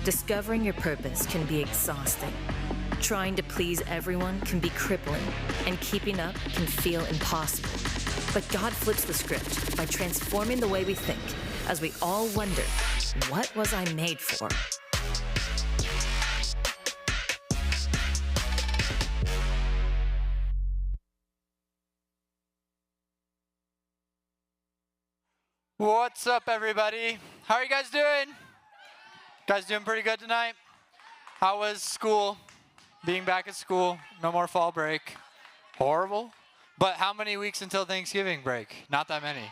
Discovering your purpose can be exhausting. Trying to please everyone can be crippling, and keeping up can feel impossible. But God flips the script by transforming the way we think as we all wonder, what was I made for? What's up, everybody? How are you guys doing? Guys doing pretty good tonight? How was school? Being back at school, no more fall break. Horrible. But how many weeks until Thanksgiving break? Not that many.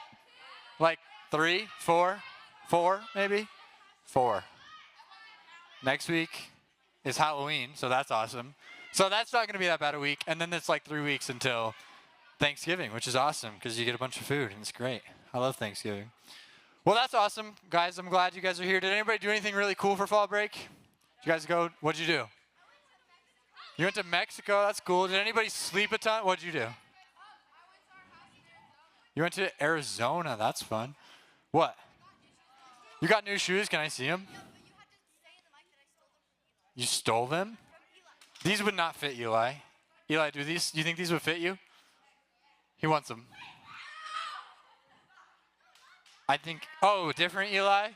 Like 3, 4, 4 maybe? 4. Next week is Halloween, so that's awesome. So that's not going to be that bad a week. And then it's like 3 weeks until Thanksgiving, which is awesome because you get a bunch of food and it's great. I love Thanksgiving. Well, that's awesome, guys. I'm glad you guys are here. Did anybody do anything really cool for fall break? Did you guys go? What'd you do? You went to Mexico. That's cool. Did anybody sleep a ton? What'd you do? You went to Arizona. That's fun. What? You got new shoes? Can I see them? You stole them? These would not fit Eli. Eli, do you think these would fit you? He wants them. I think, oh, different Eli?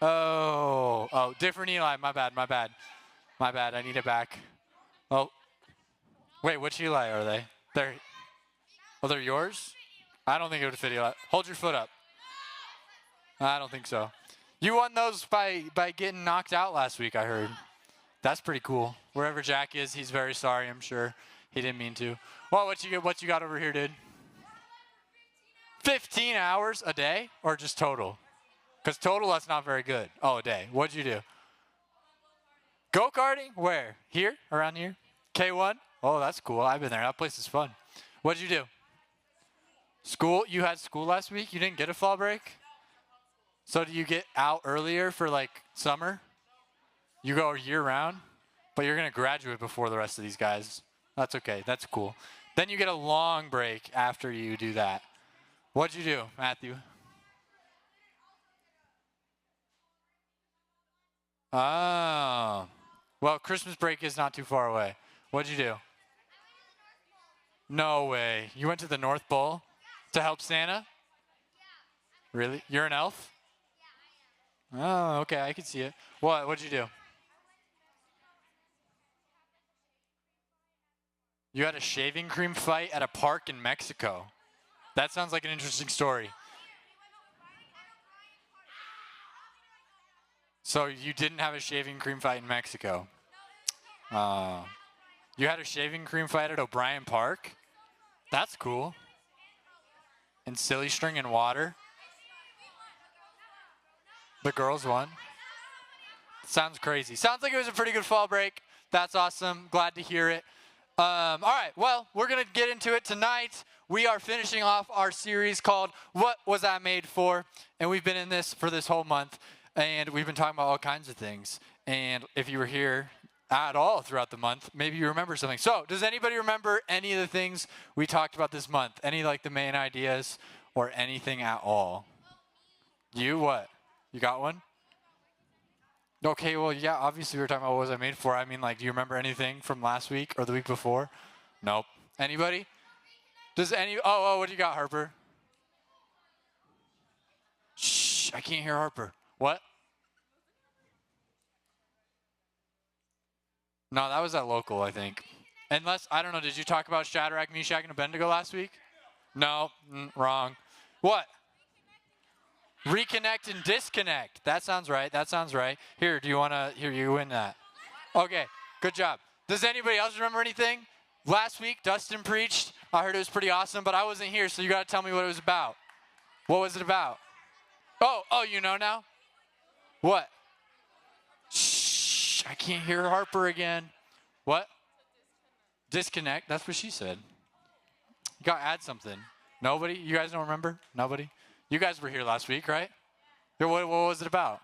Oh, different Eli. My bad. I need it back. Oh, wait, which Eli are they? They're yours? I don't think it would fit Eli. Hold your foot up. I don't think so. You won those by getting knocked out last week, I heard. That's pretty cool. Wherever Jack is, he's very sorry, I'm sure. He didn't mean to. Well, what you got over here, dude? 15 hours a day or just total? Because total, that's not very good. Oh, a day. What'd you do? Go-karting? Where? Here? Around here? K1? Oh, that's cool. I've been there. That place is fun. What'd you do? School? You had school last week? You didn't get a fall break? So do you get out earlier for like summer? You go year-round? But you're going to graduate before the rest of these guys. That's okay. That's cool. Then you get a long break after you do that. What'd you do, Matthew? Oh. Well, Christmas break is not too far away. What'd you do? No way. You went to the North Pole to help Santa? Really? You're an elf? Oh, okay. I can see it. What'd you do? You had a shaving cream fight at a park in Mexico. That sounds like an interesting story. So you didn't have a shaving cream fight in Mexico? You had a shaving cream fight at O'Brien Park? That's cool. And silly string and water? The girls won? Sounds crazy. Sounds like it was a pretty good fall break. That's awesome. Glad to hear it. All right, well, we're going to get into it tonight. We are finishing off our series called What Was I Made For? And we've been in this for this whole month, and we've been talking about all kinds of things. And if you were here at all throughout the month, maybe you remember something. So does anybody remember any of the things we talked about this month? Any like the main ideas or anything at all? You what? You got one? Okay, well, yeah, obviously we were talking about what was I made for. I mean, like, do you remember anything from last week or the week before? Nope. Anybody? Oh, what do you got, Harper? Shh, I can't hear Harper. What? No, that was at local, I think. Unless, I don't know, did you talk about Shadrach, Meshach, and Abednego last week? No, wrong. What? Reconnect and disconnect. That sounds right. Here, you win that. Okay, good job. Does anybody else remember anything? Last week, Dustin preached. I heard it was pretty awesome, but I wasn't here, so you got to tell me what it was about. What was it about? Oh, you know now? What? Shh, I can't hear Harper again. What? Disconnect. That's what she said. You got to add something. Nobody? You guys don't remember? Nobody? You guys were here last week, right? What was it about?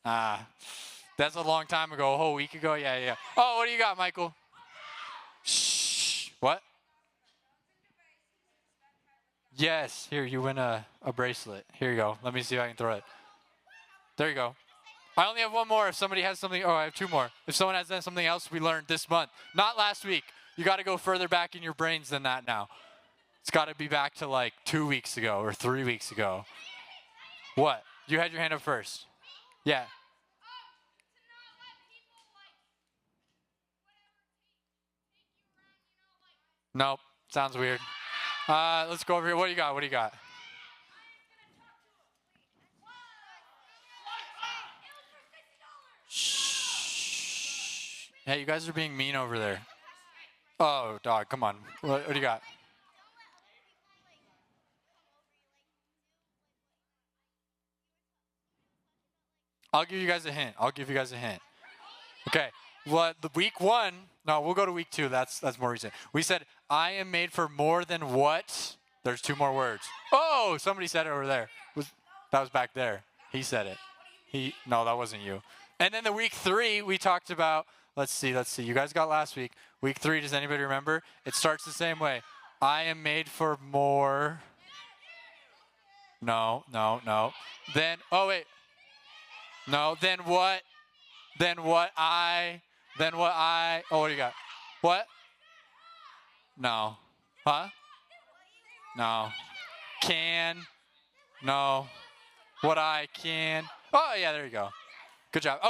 That's a long time ago, a whole week ago. Yeah. Oh, what do you got, Michael? Shh. What? Yes. Here, you win a bracelet. Here you go. Let me see if I can throw it. There you go. I only have one more. If somebody has something, I have two more. If someone has done something else we learned this month, not last week. You got to go further back in your brains than that now. It's got to be back to like 2 weeks ago or 3 weeks ago. What? You had your hand up first. Yeah. Nope. Sounds weird. Let's go over here. What do you got? What do you got? Shh. Hey, you guys are being mean over there. Oh, dog, come on. What do you got? I'll give you guys a hint. Okay. The week 1, no, we'll go to week 2. That's more recent. We said, I am made for more than what? There's 2 more words. Oh, somebody said it over there. That was back there. He said it. No, that wasn't you. And then the week 3, we talked about, let's see. You guys got last week. Week 3, does anybody remember? It starts the same way. I am made for more. No. Then, oh, wait. No, then what? Oh, what do you got? What? No. Huh? No. Can. No. What I can. Oh, yeah, there you go. Good job.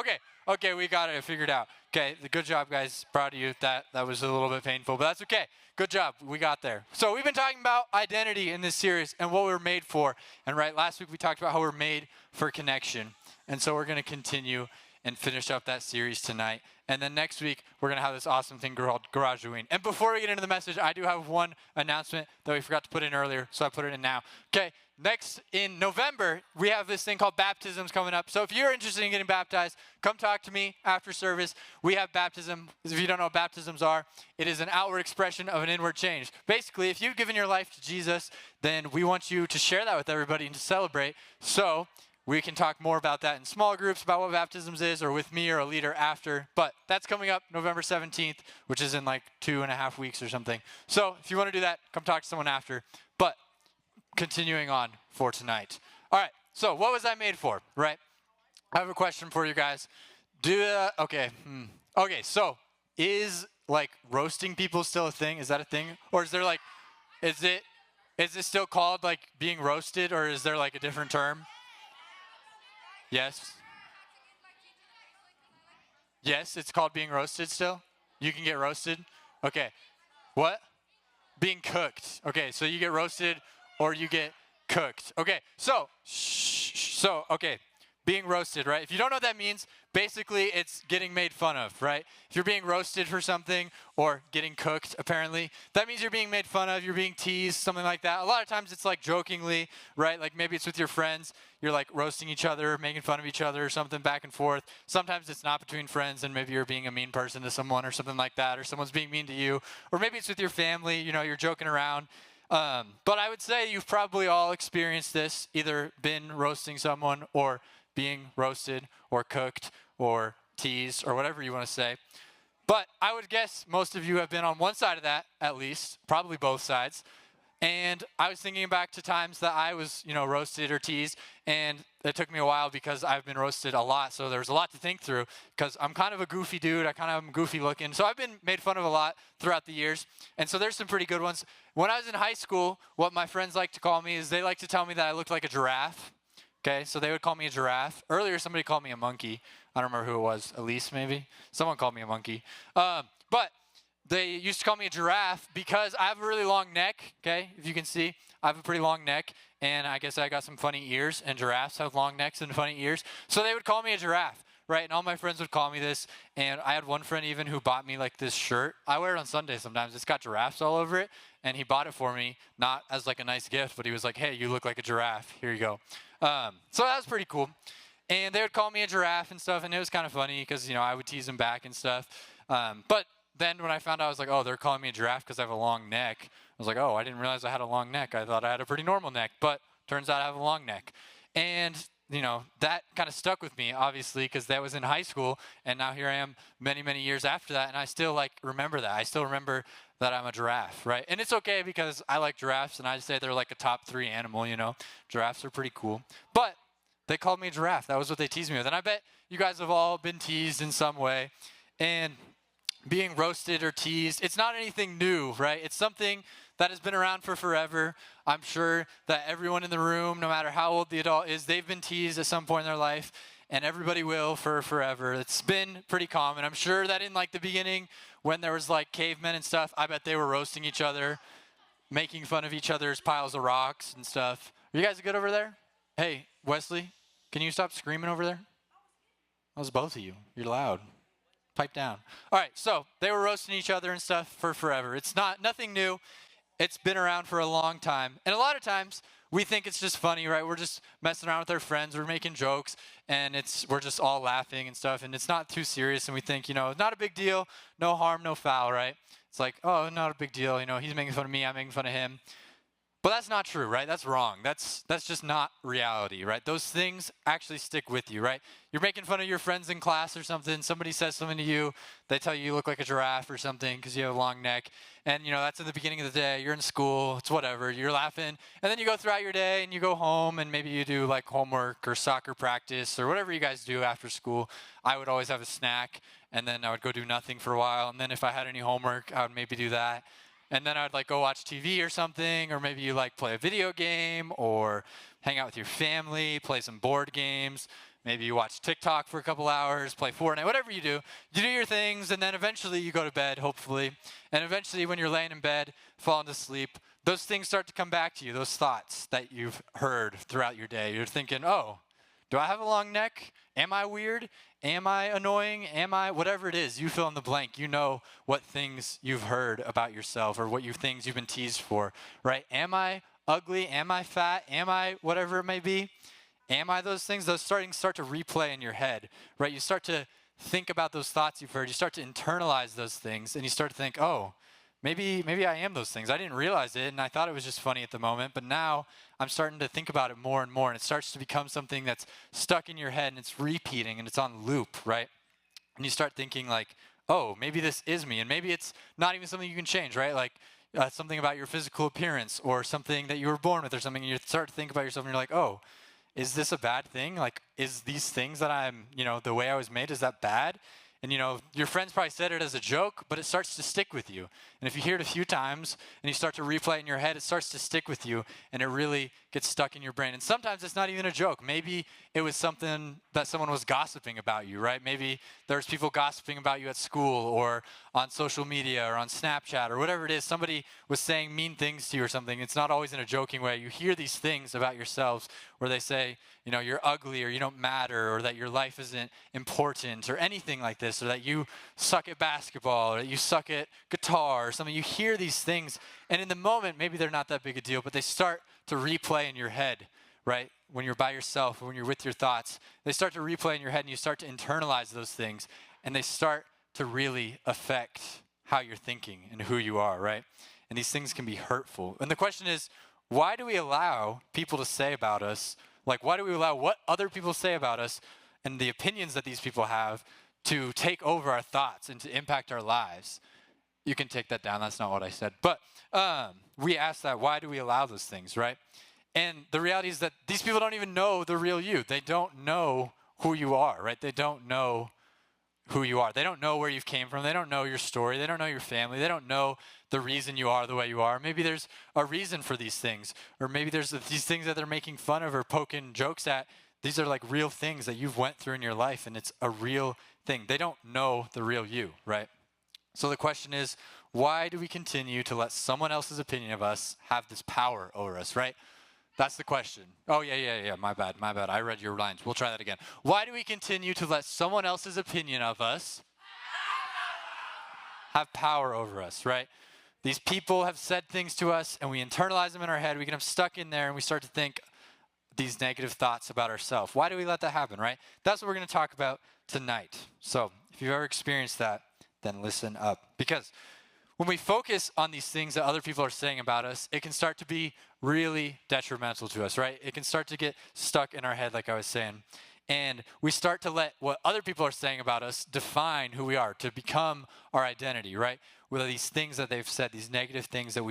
Okay, we got it figured out. Okay, good job, guys. Proud of you. That was a little bit painful, but that's okay. Good job. We got there. So we've been talking about identity in this series and what we're made for. And last week we talked about how we're made for connection. And so we're going to continue and finish up that series tonight. And then next week, we're going to have this awesome thing called Garage Halloween. And before we get into the message, I do have one announcement that we forgot to put in earlier, so I put it in now. Okay, next in November, we have this thing called baptisms coming up. So if you're interested in getting baptized, come talk to me after service. We have baptism. If you don't know what baptisms are, it is an outward expression of an inward change. Basically, if you've given your life to Jesus, then we want you to share that with everybody and to celebrate. So we can talk more about that in small groups about what baptisms is, or with me or a leader after. But that's coming up November 17th, which is in like 2.5 weeks or something. So if you want to do that, come talk to someone after. But continuing on for tonight. All right, so what was I made for, right? I have a question for you guys. Okay, so is like roasting people still a thing? Is that a thing? Or is there like, is it still called like being roasted, or is there like a different term? Yes. Yes, it's called being roasted still? You can get roasted? Okay. What? Being cooked. Okay, so you get roasted or you get cooked. Okay, so being roasted, right? If you don't know what that means, basically it's getting made fun of, right? If you're being roasted for something or getting cooked, apparently, that means you're being made fun of, you're being teased, something like that. A lot of times it's like jokingly, right? Like maybe it's with your friends, you're like roasting each other, making fun of each other or something back and forth. Sometimes it's not between friends and maybe you're being a mean person to someone or something like that, or someone's being mean to you, or maybe it's with your family, you're joking around. But I would say you've probably all experienced this, either been roasting someone or being roasted or cooked or teased or whatever you want to say. But I would guess most of you have been on one side of that, at least, probably both sides. And I was thinking back to times that I was, roasted or teased, and it took me a while because I've been roasted a lot, so there's a lot to think through because I'm kind of a goofy dude. I kind of am goofy looking. So I've been made fun of a lot throughout the years, and so there's some pretty good ones. When I was in high school, what my friends like to call me is they like to tell me that I looked like a giraffe. Okay, so they would call me a giraffe. Earlier, somebody called me a monkey. I don't remember who it was. Elise, maybe? Someone called me a monkey. But they used to call me a giraffe because I have a really long neck, okay? If you can see, I have a pretty long neck, and I guess I got some funny ears, and giraffes have long necks and funny ears. So they would call me a giraffe, right? And all my friends would call me this, and I had one friend even who bought me like this shirt. I wear it on Sunday sometimes. It's got giraffes all over it, and he bought it for me, not as like a nice gift, but he was like, hey, you look like a giraffe. Here you go. So that was pretty cool. And they would call me a giraffe and stuff, and it was kind of funny because, I would tease them back and stuff. But then when I found out, I was like, oh, they're calling me a giraffe because I have a long neck. I was like, oh, I didn't realize I had a long neck. I thought I had a pretty normal neck, but turns out I have a long neck. And, that kind of stuck with me, obviously, because that was in high school, and now here I am many, many years after that, and I still, remember that. I still remember that I'm a giraffe, right? And it's okay because I like giraffes, and I say they're like a top 3 animal, Giraffes are pretty cool. But They called me a giraffe. That was what they teased me with. And I bet you guys have all been teased in some way. And being roasted or teased, it's not anything new, right? It's something that has been around for forever. I'm sure that everyone in the room, no matter how old the adult is, they've been teased at some point in their life, and everybody will for forever. It's been pretty common. I'm sure that in like the beginning, when there was like cavemen and stuff, I bet they were roasting each other, making fun of each other's piles of rocks and stuff. Are you guys good over there? Hey, Wesley, can you stop screaming over there? That was both of you. You're loud. Pipe down. All right, so they were roasting each other and stuff for forever. It's nothing new. It's been around for a long time. And a lot of times we think it's just funny, right? We're just messing around with our friends. We're making jokes, and we're just all laughing and stuff, and it's not too serious. And we think, not a big deal, no harm, no foul, right? It's like, oh, not a big deal. He's making fun of me. I'm making fun of him. But that's not true, right? That's wrong. That's just not reality, right? Those things actually stick with you, right? You're making fun of your friends in class or something. Somebody says something to you. They tell you look like a giraffe or something because you have a long neck. And, that's in the beginning of the day. You're in school. It's whatever. You're laughing. And then you go throughout your day and you go home and maybe you do like homework or soccer practice or whatever you guys do after school. I would always have a snack, and then I would go do nothing for a while. And then if I had any homework, I would maybe do that. And then I'd like go watch TV or something, or maybe you like play a video game or hang out with your family, play some board games. Maybe you watch TikTok for a couple hours, play Fortnite, whatever you do your things, and then eventually you go to bed, hopefully. And eventually when you're laying in bed, falling to sleep, those things start to come back to you, those thoughts that you've heard throughout your day. You're thinking, oh, do I have a long neck? Am I weird? Am I annoying? Am I whatever it is? You fill in the blank. You know what things you've heard about yourself or what things you've been teased for, right? Am I ugly? Am I fat? Am I whatever it may be? Am I those things? Those start to replay in your head, right? You start to think about those thoughts you've heard. You start to internalize those things, and you start to think, oh, maybe I am those things. I didn't realize it, and I thought it was just funny at the moment, but now I'm starting to think about it more and more, and it starts to become something that's stuck in your head, and it's repeating, and it's on loop, right? And you start thinking like, oh, maybe this is me, and maybe it's not even something you can change, right? Like something about your physical appearance or something that you were born with or something, and you start to think about yourself, and you're like, oh, is this a bad thing? Like, is these things that I'm, the way I was made, is that bad? And, your friends probably said it as a joke, but it starts to stick with you. And if you hear it a few times and you start to replay it in your head, it starts to stick with you, and it really gets stuck in your brain. And sometimes it's not even a joke. Maybe it was something that someone was gossiping about you, right? Maybe there's people gossiping about you at school or on social media or on Snapchat or whatever it is. Somebody was saying mean things to you or something. It's not always in a joking way. You hear these things about yourselves where they say, you're ugly or you don't matter or that your life isn't important or anything like this, or that you suck at basketball or that you suck at guitar or something. You hear these things, and in the moment, maybe they're not that big a deal, but they start to replay in your head, right? When you're by yourself or when you're with your thoughts, they start to replay in your head, and you start to internalize those things, and they start to really affect how you're thinking and who you are, right? And these things can be hurtful. And the question is, why do we allow people to say about us, like why do we allow what other people say about us and the opinions that these people have to take over our thoughts and to impact our lives? You can take that down. That's not what I said. But we ask that, why do we allow those things, right? And the reality is that these people don't even know the real you. They don't know who you are, right? They don't know who you are. They don't know where you've came from. They don't know your story. They don't know your family. They don't know the reason you are the way you are. Maybe there's a reason for these things. Or maybe there's these things that they're making fun of or poking jokes at. These are like real things that you've went through in your life, and it's a real thing. They don't know the real you, right? So the question is, why do we continue to let someone else's opinion of us have this power over us, right? That's the question. Oh, yeah. My bad. I read your lines. We'll try that again. Why do we continue to let someone else's opinion of us have power over us, right? These people have said things to us, and we internalize them in our head. We get them stuck in there, and we start to think these negative thoughts about ourselves. Why do we let that happen, right? That's what we're going to talk about tonight. So if you've ever experienced that, then listen up. Because when we focus on these things that other people are saying about us, it can start to be really detrimental to us, right? It can start to get stuck in our head, like I was saying. And we start to let what other people are saying about us define who we are, to become our identity, right? with these things that they've said, these negative things that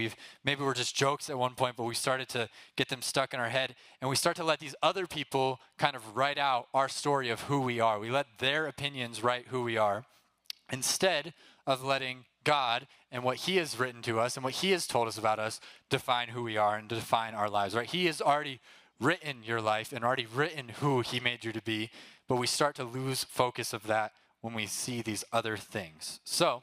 maybe were just jokes at one point, but we started to get them stuck in our head. And we start to let these other people kind of write out our story of who we are. We let their opinions write who we are instead of letting God and what he has written to us and what he has told us about us define who we are and define our lives, right? He has already written your life and already written who he made you to be, but we start to lose focus of that when we see these other things. So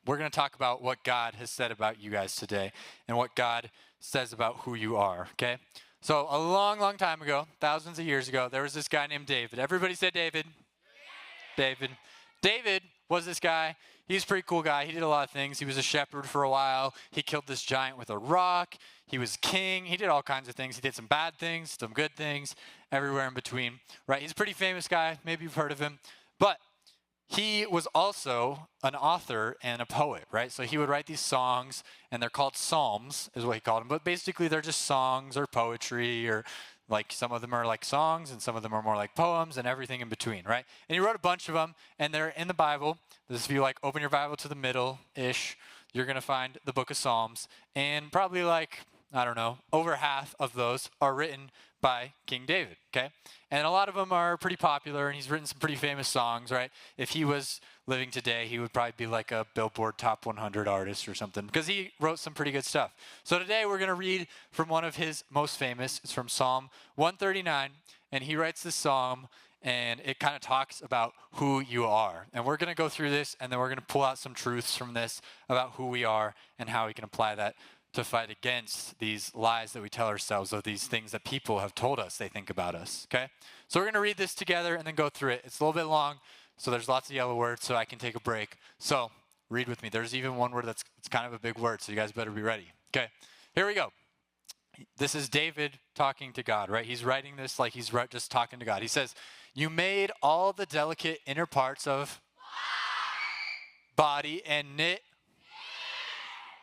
we're going to talk about what God has said about you guys today and what God says about who you are, okay? So a long, long time ago, thousands of years ago, there was this guy named David. Everybody say David. David. David was this guy. He's a pretty cool guy. He did a lot of things. He was a shepherd for a while. He killed this giant with a rock. He was king. He did all kinds of things. He did some bad things, some good things, everywhere in between, right? He's a pretty famous guy. Maybe you've heard of him. But he was also an author and a poet, right? So he would write these songs, and they're called psalms, is what he called them. But basically, they're just songs or poetry, or like some of them are like songs, and some of them are more like poems, and everything in between, right? And he wrote a bunch of them, and they're in the Bible. If you like open your Bible to the middle-ish, you're going to find the book of Psalms. And probably like, I don't know, over half of those are written by King David, okay? And a lot of them are pretty popular, and he's written some pretty famous songs, right? If he was living today, he would probably be like a Billboard Top 100 artist or something, because he wrote some pretty good stuff. So today we're going to read from one of his most famous. It's from Psalm 139, and he writes this psalm, and it kind of talks about who you are. And we're going to go through this, and then we're going to pull out some truths from this about who we are and how we can apply that to fight against these lies that we tell ourselves, or these things that people have told us they think about us, okay? So we're going to read this together and then go through it. It's a little bit long, so there's lots of yellow words, so I can take a break. So read with me. There's even one word it's kind of a big word, so you guys better be ready. Okay, here we go. This is David talking to God, right? He's writing this like he's just talking to God. He says, "You made all the delicate inner parts of body and knit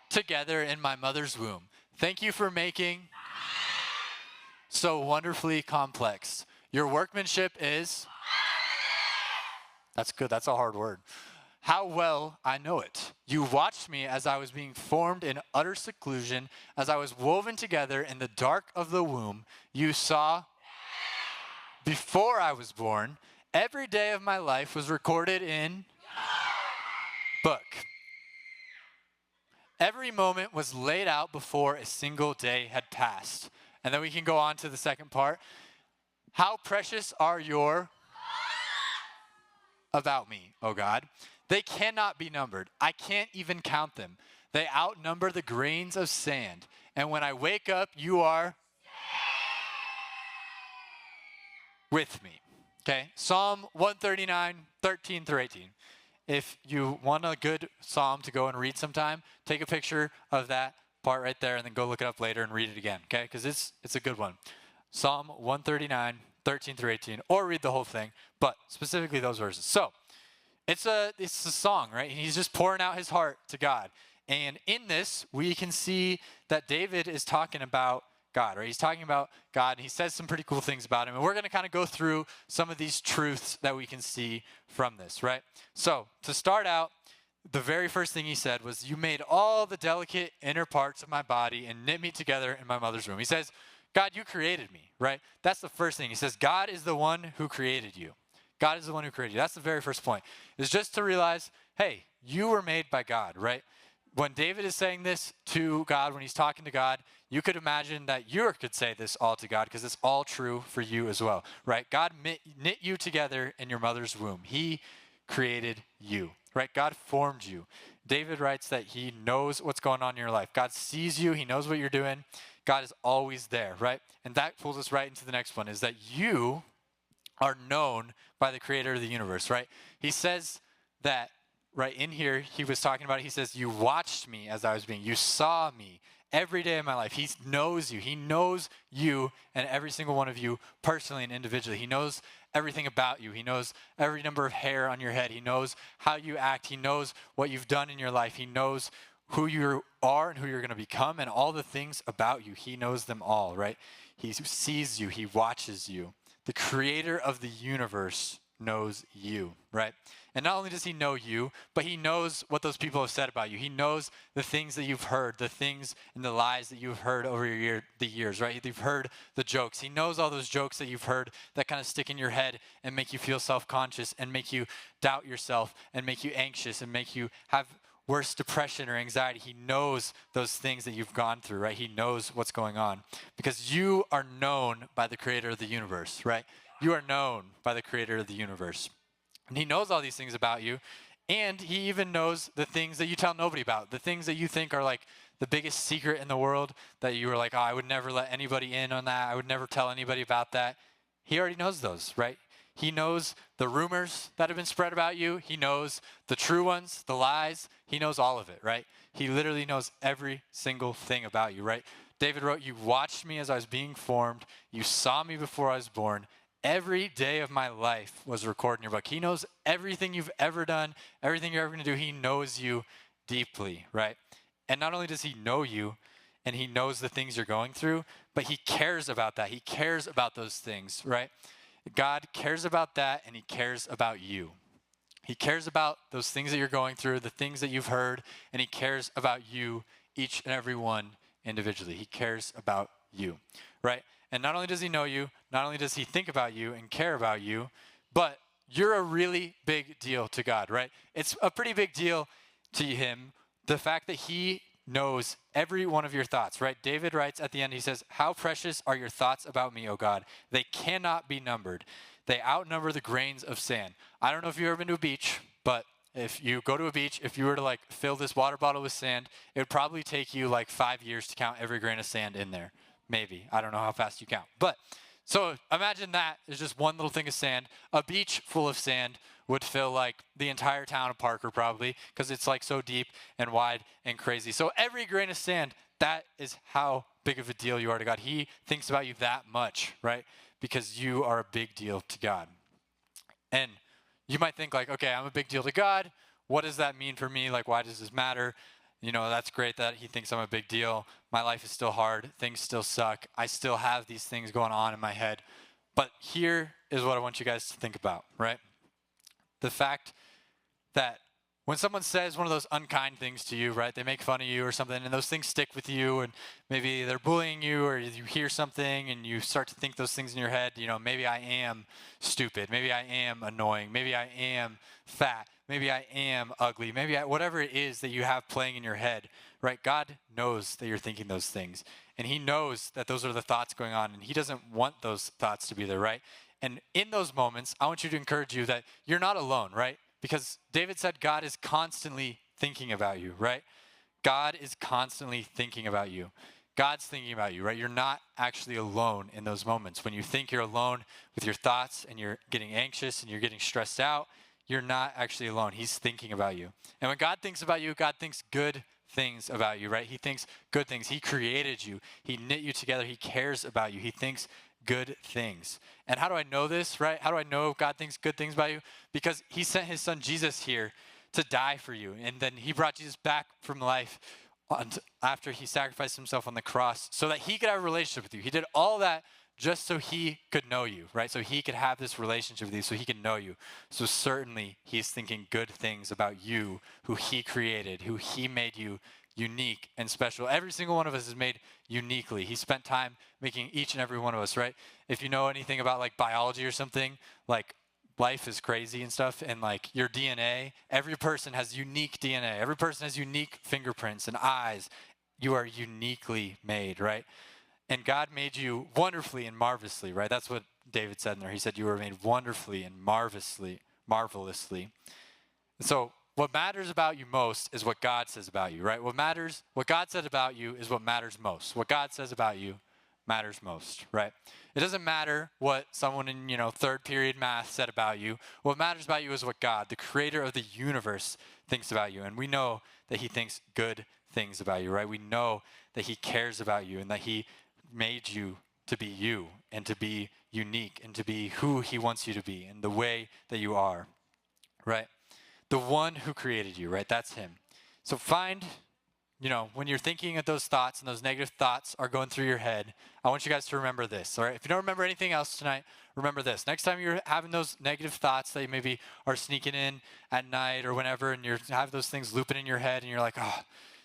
together in my mother's womb. Thank you for making so wonderfully complex. Your workmanship is..." That's good. That's a hard word. "How well I know it. You watched me as I was being formed in utter seclusion, as I was woven together in the dark of the womb. You saw before I was born. Every day of my life was recorded in book. Every moment was laid out before a single day had passed." And then we can go on to the second part. "How precious are your about me, O God. They cannot be numbered. I can't even count them. They outnumber the grains of sand. And when I wake up, you are with me." Okay, Psalm 139, 13 through 18. If you want a good psalm to go and read sometime, take a picture of that part right there and then go look it up later and read it again, okay? Because it's a good one. Psalm 139, 13 through 18, or read the whole thing, but specifically those verses. So it's a song, right? And he's just pouring out his heart to God. And in this, we can see that David is talking about God, right? He's talking about God, and he says some pretty cool things about him. And we're going to kind of go through some of these truths that we can see from this, right? So to start out, the very first thing he said was, "You made all the delicate inner parts of my body and knit me together in my mother's womb." He says, God, you created me, right? That's the first thing. He says, God is the one who created you. God is the one who created you. That's the very first point. Is just to realize, hey, you were made by God, right? When David is saying this to God, when he's talking to God, you could imagine that you could say this all to God, because it's all true for you as well, right? God knit you together in your mother's womb. He created you, right? God formed you. David writes that he knows what's going on in your life. God sees you. He knows what you're doing. God is always there, right? And that pulls us right into the next one, is that you are known by the creator of the universe, right? He says that right in here, he was talking about it. He says, you watched me as I was being, you saw me every day of my life. He knows you. He knows you and every single one of you personally and individually. He knows everything about you. He knows every number of hair on your head. He knows how you act. He knows what you've done in your life. He knows who you are and who you're going to become and all the things about you. He knows them all, right? He sees you. He watches you. The creator of the universe knows you, right? And not only does he know you, but he knows what those people have said about you. He knows the things that you've heard, the things and the lies that you've heard over the years, right? You've heard the jokes. He knows all those jokes that you've heard that kind of stick in your head and make you feel self-conscious and make you doubt yourself and make you anxious and make you have worse depression or anxiety. He knows those things that you've gone through, right? He knows what's going on because you are known by the creator of the universe, right? You are known by the creator of the universe. And he knows all these things about you. And he even knows the things that you tell nobody about, the things that you think are like the biggest secret in the world that you were like, oh, I would never let anybody in on that. I would never tell anybody about that. He already knows those, right? He knows the rumors that have been spread about you. He knows the true ones, the lies. He knows all of it, right? He literally knows every single thing about you, right? David wrote, you watched me as I was being formed. You saw me before I was born. Every day of my life was recorded in your book. He knows everything you've ever done, everything you're ever going to do. He knows you deeply, right? And not only does he know you, and he knows the things you're going through, but he cares about that. He cares about those things, right? God cares about that, and he cares about you. He cares about those things that you're going through, the things that you've heard, and he cares about you, each and every one individually. He cares about you, right? And not only does he know you, not only does he think about you and care about you, but you're a really big deal to God, right? It's a pretty big deal to him, the fact that he knows every one of your thoughts, right? David writes at the end, he says, how precious are your thoughts about me, O God? They cannot be numbered. They outnumber the grains of sand. I don't know if you've ever been to a beach, but if you go to a beach, if you were to like fill this water bottle with sand, it would probably take you like 5 years to count every grain of sand in there. Maybe. I don't know how fast you count. But so imagine that is just one little thing of sand. A beach full of sand would fill like the entire town of Parker probably because it's like so deep and wide and crazy. So every grain of sand, that is how big of a deal you are to God. He thinks about you that much, right? Because you are a big deal to God. And you might think like, okay, I'm a big deal to God. What does that mean for me? Like, why does this matter? You know, that's great that he thinks I'm a big deal. My life is still hard. Things still suck. I still have these things going on in my head. But here is what I want you guys to think about, right? The fact that when someone says one of those unkind things to you, right, they make fun of you or something, and those things stick with you, and maybe they're bullying you, or you hear something, and you start to think those things in your head, you know, maybe I am stupid, maybe I am annoying, maybe I am fat, maybe I am ugly, maybe whatever it is that you have playing in your head, right? God knows that you're thinking those things, and he knows that those are the thoughts going on, and he doesn't want those thoughts to be there, right? And in those moments, I want you to encourage you that you're not alone, right? Because David said God is constantly thinking about you, right? God is constantly thinking about you. God's thinking about you, right? You're not actually alone in those moments. When you think you're alone with your thoughts and you're getting anxious and you're getting stressed out, you're not actually alone. He's thinking about you. And when God thinks about you, God thinks good things about you, right? He thinks good things. He created you. He knit you together. He cares about you. He thinks good things. And how do I know this, right? How do I know God thinks good things about you? Because he sent his son Jesus here to die for you. And then he brought Jesus back from life after he sacrificed himself on the cross so that he could have a relationship with you. He did all that just so he could know you, right? So he could have this relationship with you, so he can know you. So certainly he's thinking good things about you, who he created, who he made you unique and special. Every single one of us is made uniquely. He spent time making each and every one of us, right? If you know anything about like biology or something, like life is crazy and stuff, and like your DNA, every person has unique DNA. Every person has unique fingerprints and eyes. You are uniquely made, right? And God made you wonderfully and marvelously, right? That's what David said in there. He said you were made wonderfully and marvelously. And so what matters about you most is what God says about you, right? What God said about you is what matters most. What God says about you matters most, right? It doesn't matter what someone in, third period math said about you. What matters about you is what God, the creator of the universe, thinks about you. And we know that he thinks good things about you, right? We know that he cares about you and that he made you to be you and to be unique and to be who he wants you to be and the way that you are, right? The one who created you, right? That's him. So find when you're thinking of those thoughts and those negative thoughts are going through your head, I want you guys to remember this, all right? If you don't remember anything else tonight, remember this. Next time you're having those negative thoughts that you maybe are sneaking in at night or whenever, and you have those things looping in your head, and you're like, oh,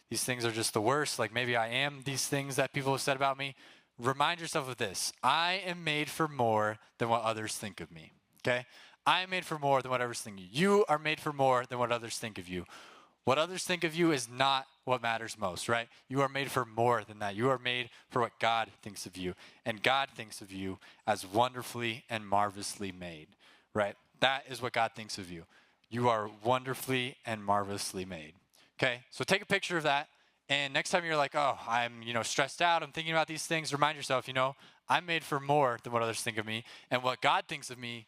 these things are just the worst. Like maybe I am these things that people have said about me. Remind yourself of this. I am made for more than what others think of me, okay? I am made for more than what others think of you. You are made for more than what others think of you. What others think of you is not what matters most, right? You are made for more than that. You are made for what God thinks of you. And God thinks of you as wonderfully and marvelously made, right? That is what God thinks of you. You are wonderfully and marvelously made, okay? So take a picture of that. And next time you're like, oh, I'm, stressed out, I'm thinking about these things, remind yourself, I'm made for more than what others think of me. And what God thinks of me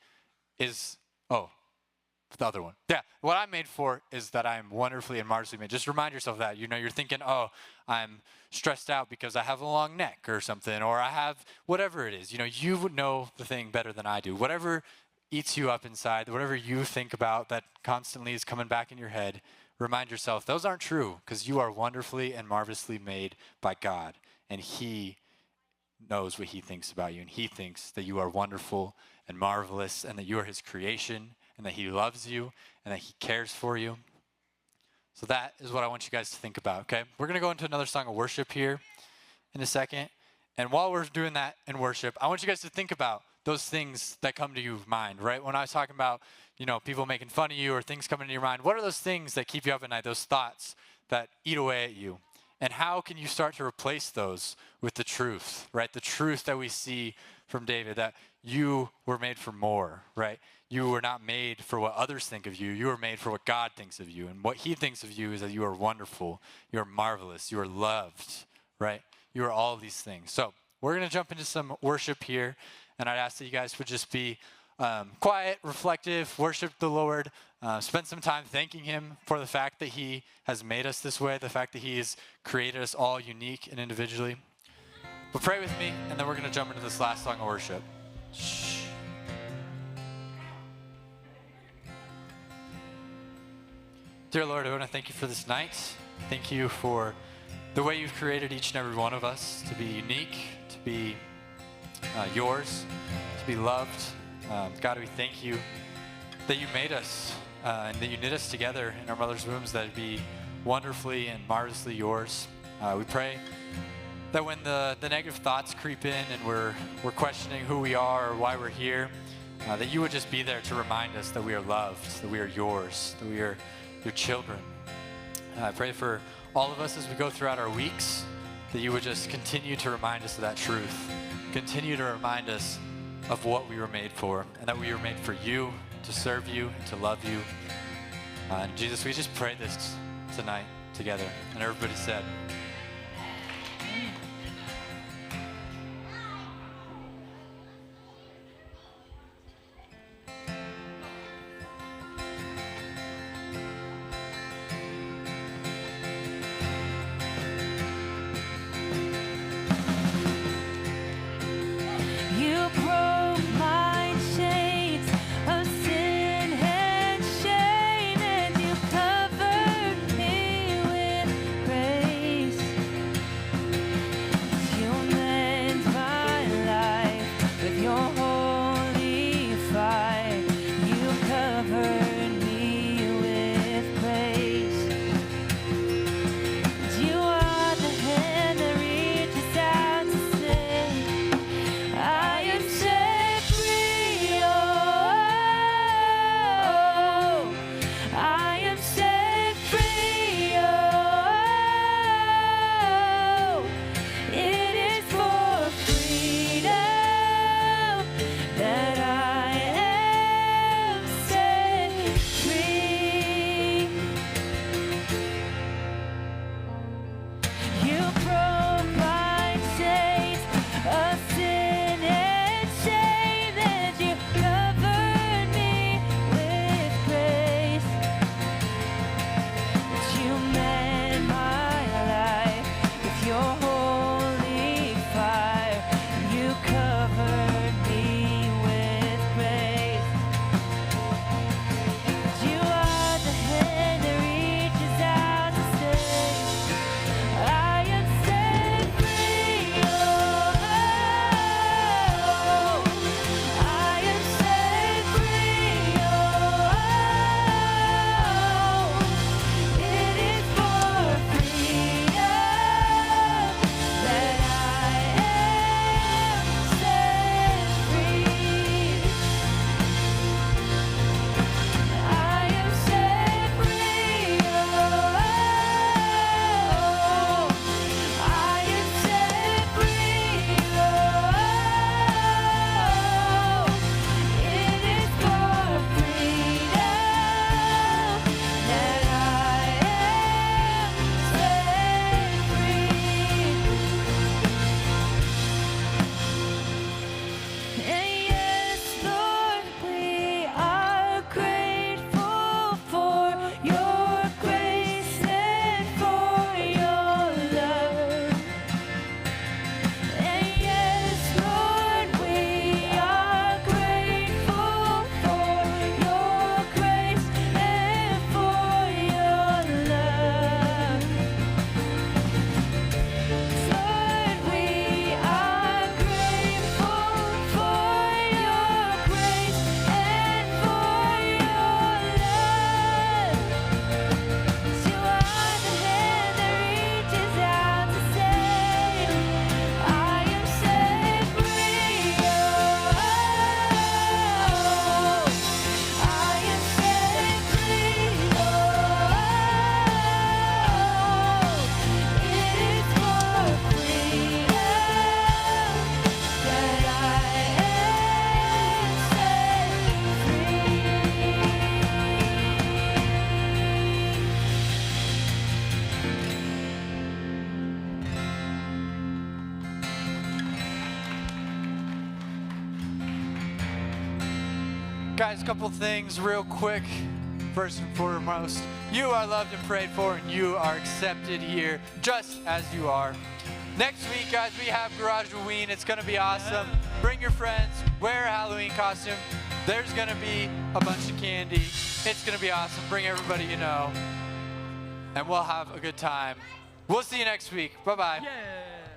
is, the other one. Yeah, what I'm made for is that I'm wonderfully and marvelously made. Just remind yourself that. You're thinking, oh, I'm stressed out because I have a long neck or something, or I have whatever it is. You would know the thing better than I do. Whatever eats you up inside, whatever you think about that constantly is coming back in your head, remind yourself, those aren't true because you are wonderfully and marvelously made by God, and He knows what He thinks about you, and He thinks that you are wonderful and marvelous, and that you are His creation, and that He loves you, and that He cares for you. So that is what I want you guys to think about, okay? We're going to go into another song of worship here in a second. And while we're doing that in worship, I want you guys to think about those things that come to your mind, right? When I was talking about, people making fun of you or things coming to your mind, what are those things that keep you up at night, those thoughts that eat away at you? And how can you start to replace those with the truth, right? The truth that we see from David, that you were made for more, right? You were not made for what others think of you. You were made for what God thinks of you. And what He thinks of you is that you are wonderful, you are marvelous, you are loved, right? You are all of these things. So we're going to jump into some worship here. And I'd ask that you guys would just be quiet, reflective, worship the Lord, spend some time thanking Him for the fact that He has made us this way, the fact that He has created us all unique and individually. But pray with me, and then we're going to jump into this last song of worship. Shh. Dear Lord, I want to thank You for this night. Thank You for the way You've created each and every one of us to be unique, to be Yours, to be loved. God, we thank You that You made us and that You knit us together in our mother's wombs, that it be wonderfully and marvelously Yours. We pray that when the negative thoughts creep in and we're questioning who we are or why we're here, that You would just be there to remind us that we are loved, that we are Yours, that we are Your children. I pray for all of us as we go throughout our weeks, that You would just continue to remind us of that truth, continue to remind us of what we were made for, and that we were made for You, to serve You, and to love You. And Jesus, we just pray this tonight together. And everybody said, Grace. Guys, a couple things real quick. First and foremost, you are loved and prayed for, and you are accepted here just as you are. Next week, guys, we have Garage Halloween. It's going to be awesome. Bring your friends. Wear a Halloween costume. There's going to be a bunch of candy. It's going to be awesome. Bring everybody you know, and we'll have a good time. We'll see you next week. Bye-bye. Yeah.